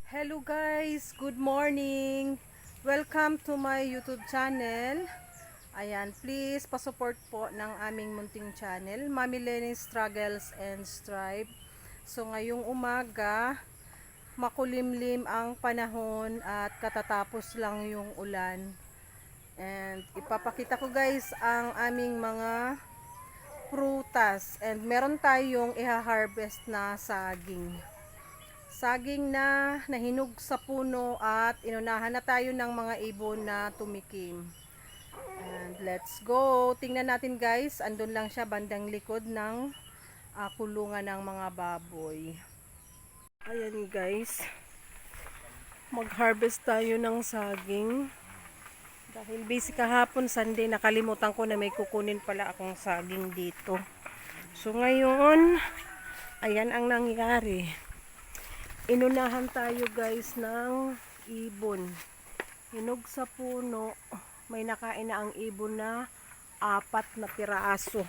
Hello guys, good morning. Welcome to my YouTube channel. Ayan, please pa-support po ng aming munting channel, Mami Lenny Struggles and Strive. So ngayong umaga, makulimlim ang panahon at katatapos lang yung ulan. And ipapakita ko guys ang aming mga prutas and meron tayong iha-harvest na saging. Saging na nahinog sa puno at inunahan na tayo ng mga ibon na tumikim. And let's go. Tingnan natin guys, andun lang siya bandang likod ng kulungan ng mga baboy. Ayan guys, mag-harvest tayo ng saging. Dahil busy kahapon Sunday, nakalimutan ko na may kukunin pala akong saging dito. So ngayon, ayan ang nangyari. Inunahan tayo guys ng ibon. Hinog sa puno. May nakain na ang ibon na 4 na piraso.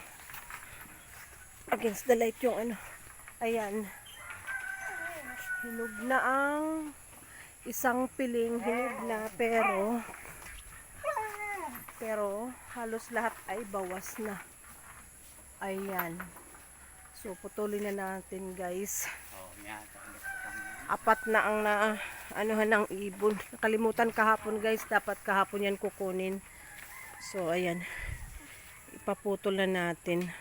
Against the light yung ano. Ayan. Hinog na ang isang piling. Hinog na pero halos lahat ay bawas na. Ayan. So putulin na natin guys. 4 na ang anuhan ng ibon. Nakalimutan kahapon guys, dapat kahapon yan kukunin. So ayan, ipaputol na natin.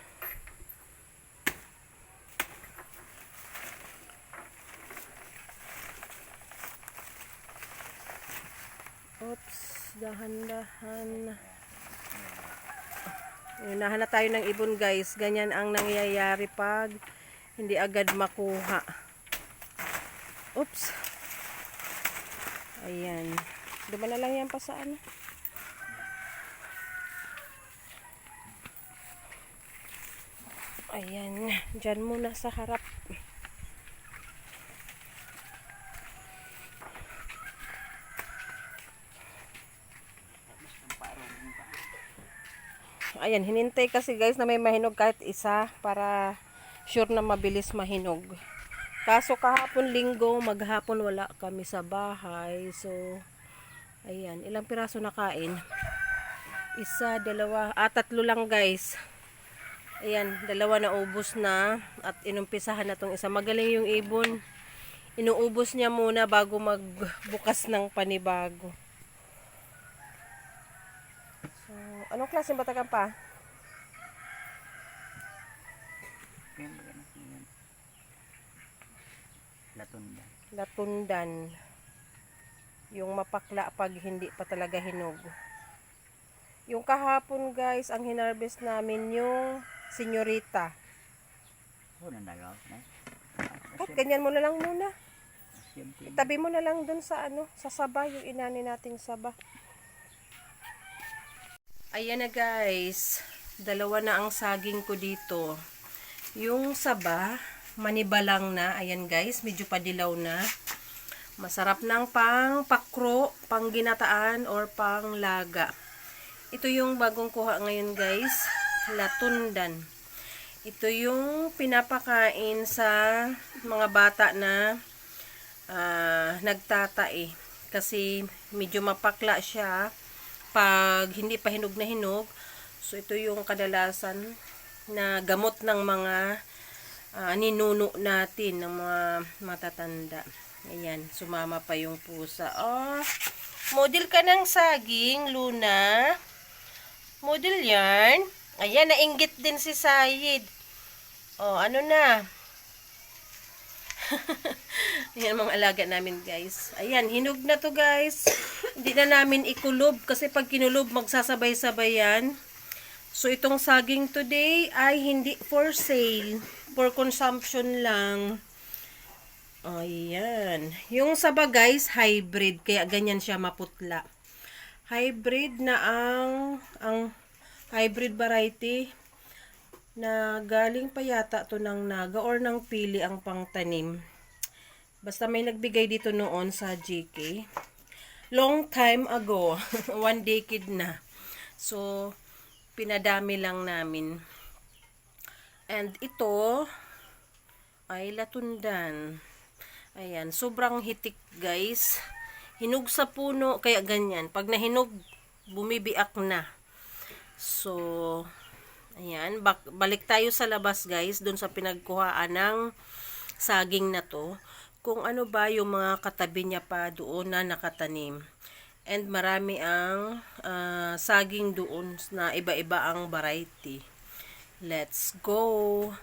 Oops, dahan-dahan. Unahan na tayo ng ibon guys. Ganyan ang nangyayari pag hindi agad makuha. Oops. Ayan. Diba na lang yan pa sa ano? Ayan. Diyan muna sa harap. Ayan. Hinintay kasi guys na may mahinog kahit isa para sure na mabilis mahinog. Kaso kahapon linggo, maghapon wala kami sa bahay. So, ayan. Ilang piraso na kain? 1, 2, 3 lang guys. Ayan, 2 na ubos na. At inumpisahan na tong isa. Magaling yung ibon. Inuubos niya muna bago magbukas ng panibago. So, anong klaseng batakan pa? Latundan. Yung mapakla pag hindi pa talaga hinog. Yung kahapon guys, ang hinarvest namin yung senyorita. At ganyan mo na lang muna. Itabi mo na lang dun sa ano, sa saba, yung inani nating saba. Ayan na guys, 2 na ang saging ko dito. Yung saba, manibalang na. Ayan guys, medyo padilaw na. Masarap ng pang pakro, pang ginataan, or pang laga. Ito yung bagong kuha ngayon guys, latundan. Ito yung pinapakain sa mga bata na nagtatae. Kasi medyo mapakla siya pag hindi pa hinog na hinog. So ito yung kadalasan na gamot ng mga ninuno natin, ng mga matatanda. Ayan, sumama pa yung pusa. Oh, model ka ng saging, Luna. Model yarn. Ayan, nainggit din si Sayid. Oh, ano na? Ayan mga alaga namin guys. Ayan, hinog na to guys. Hindi na namin ikulob kasi pag kinulob magsasabay-sabay yan. So itong saging today ay hindi for sale. For consumption lang. Ayan. Yung saba guys, hybrid. Kaya ganyan siya maputla. Hybrid na ang hybrid variety na galing pa yata to ng naga or ng pili ang pangtanim. Basta may nagbigay dito noon sa GK. Long time ago. 1 decade na. So, pinadami lang namin. And ito ay latundan. Ayan, sobrang hitik guys. Hinog sa puno, kaya ganyan. Pag nahinog, bumibiak na. So, ayan, balik tayo sa labas guys, dun sa pinagkuhaan ng saging na to. Kung ano ba yung mga katabi niya pa doon na nakatanim. And marami ang saging doon na iba-iba ang variety. Let's go!